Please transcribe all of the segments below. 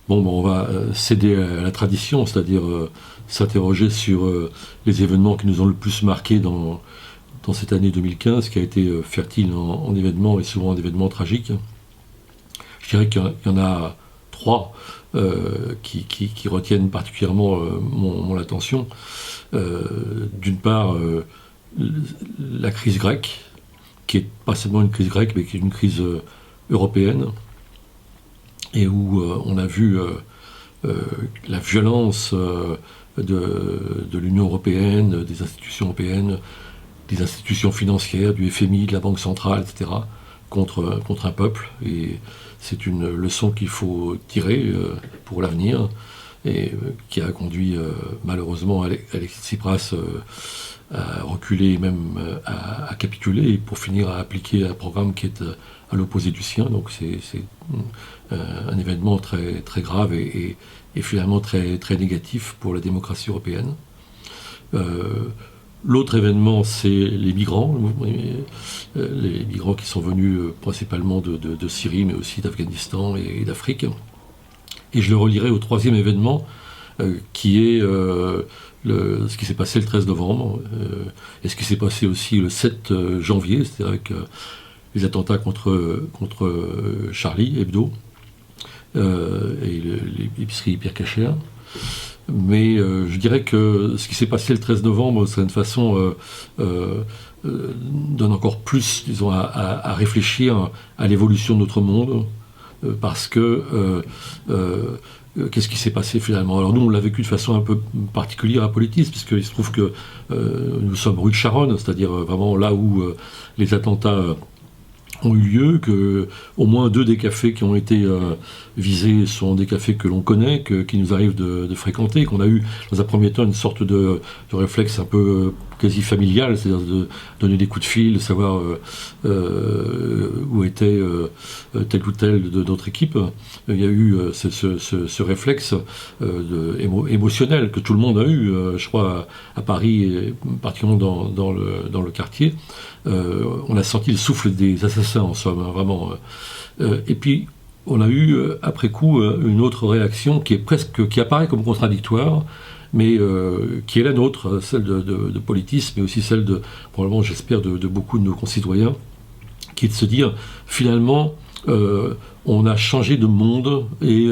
On va céder à la tradition, c'est-à-dire s'interroger sur les événements qui nous ont le plus marqués dans cette année 2015, qui a été fertile en événements et souvent en événements tragiques. Je dirais qu'il y en a 3 qui retiennent particulièrement mon attention. D'une part, la crise grecque, qui n'est pas seulement une crise grecque, mais qui est une crise européenne, et où on a vu la violence de l'Union européenne, des institutions européennes, des institutions financières, du FMI, de la Banque centrale, etc., contre un peuple. Et c'est une leçon qu'il faut tirer pour l'avenir, et qui a conduit malheureusement Alexis Tsipras à reculer et même à capituler, et pour finir à appliquer un programme qui est à l'opposé du sien. Donc c'est un événement très, très grave et finalement très, très négatif pour la démocratie européenne. L'autre événement, c'est les migrants qui sont venus principalement de Syrie, mais aussi d'Afghanistan et d'Afrique. Et je le relierai au 3e événement, qui est ce qui s'est passé le 13 novembre, et ce qui s'est passé aussi le 7 janvier, c'est-à-dire avec les attentats contre Charlie Hebdo et l'épicerie Pierre Cachère. Mais je dirais que ce qui s'est passé le 13 novembre, c'est une façon donne encore plus, disons, à réfléchir à l'évolution de notre monde, parce que qu'est-ce qui s'est passé finalement? Alors nous, on l'a vécu de façon un peu particulière à Politis, puisqu'il se trouve que nous sommes rue de Charonne, c'est-à-dire vraiment là où les attentats ont eu lieu, que au moins 2 des cafés qui ont été visés sont des cafés que l'on connaît, qui nous arrive de fréquenter, qu'on a eu dans un premier temps une sorte de réflexe un peu quasi familial, c'est-à-dire de donner des coups de fil, de savoir où était tel ou tel de notre équipe. Il y a eu ce réflexe émotionnel que tout le monde a eu, je crois, à Paris, et particulièrement dans le quartier. On a senti le souffle des assassins, en somme, hein, vraiment. Et puis, on a eu, après coup, une autre réaction qui apparaît comme contradictoire, mais qui est la nôtre, celle de Politis, mais aussi celle probablement, j'espère, de beaucoup de nos concitoyens, qui est de se dire, finalement, on a changé de monde, et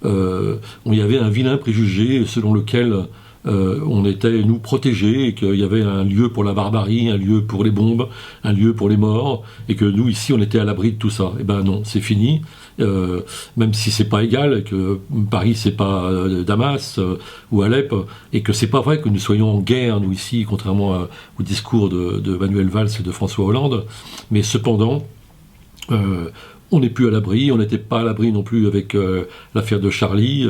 il y avait un vilain préjugé selon lequel on était, nous, protégés, et qu'il y avait un lieu pour la barbarie, un lieu pour les bombes, un lieu pour les morts, et que nous, ici, on était à l'abri de tout ça. Eh ben non, c'est fini. Même si c'est pas égal, et que Paris, c'est pas Damas ou Alep, et que c'est pas vrai que nous soyons en guerre, nous, ici, contrairement au discours de Manuel Valls et de François Hollande. Mais cependant, on n'est plus à l'abri, on n'était pas à l'abri non plus avec l'affaire de Charlie,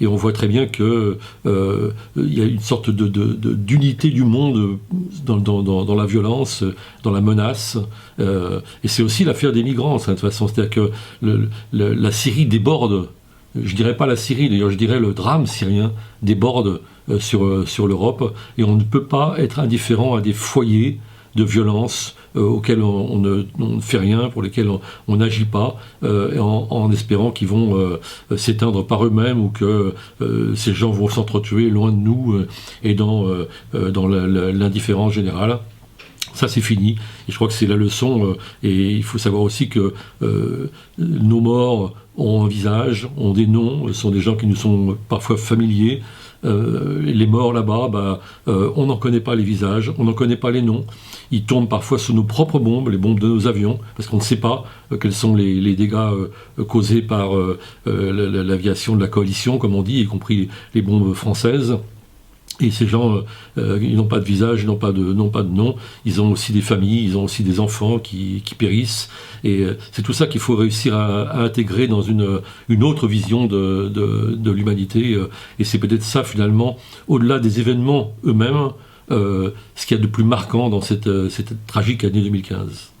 et on voit très bien qu'il y a une sorte d'unité du monde dans la violence, dans la menace, et c'est aussi l'affaire des migrants, de toute façon, c'est-à-dire que la Syrie déborde, je dirais pas la Syrie, d'ailleurs je dirais le drame syrien déborde sur l'Europe, et on ne peut pas être indifférent à des foyers de violence auxquels on ne fait rien, pour lesquels on n'agit pas, en espérant qu'ils vont s'éteindre par eux-mêmes, ou que ces gens vont s'entretuer loin de nous, et dans l'indifférence générale. Ça, c'est fini, et je crois que c'est la leçon, et il faut savoir aussi que nos morts ont un visage, ont des noms, sont des gens qui nous sont parfois familiers. Les morts là-bas, on n'en connaît pas les visages, on n'en connaît pas les noms. Ils tombent parfois sous nos propres bombes, les bombes de nos avions, parce qu'on ne sait pas quels sont les dégâts causés par l'aviation de la coalition, comme on dit, y compris les bombes françaises. Et ces gens, ils n'ont pas de visage, ils n'ont pas de nom, ils ont aussi des familles, ils ont aussi des enfants qui périssent. Et c'est tout ça qu'il faut réussir à intégrer dans une autre vision de l'humanité. Et c'est peut-être ça, finalement, au-delà des événements eux-mêmes, ce qu'il y a de plus marquant dans cette tragique année 2015.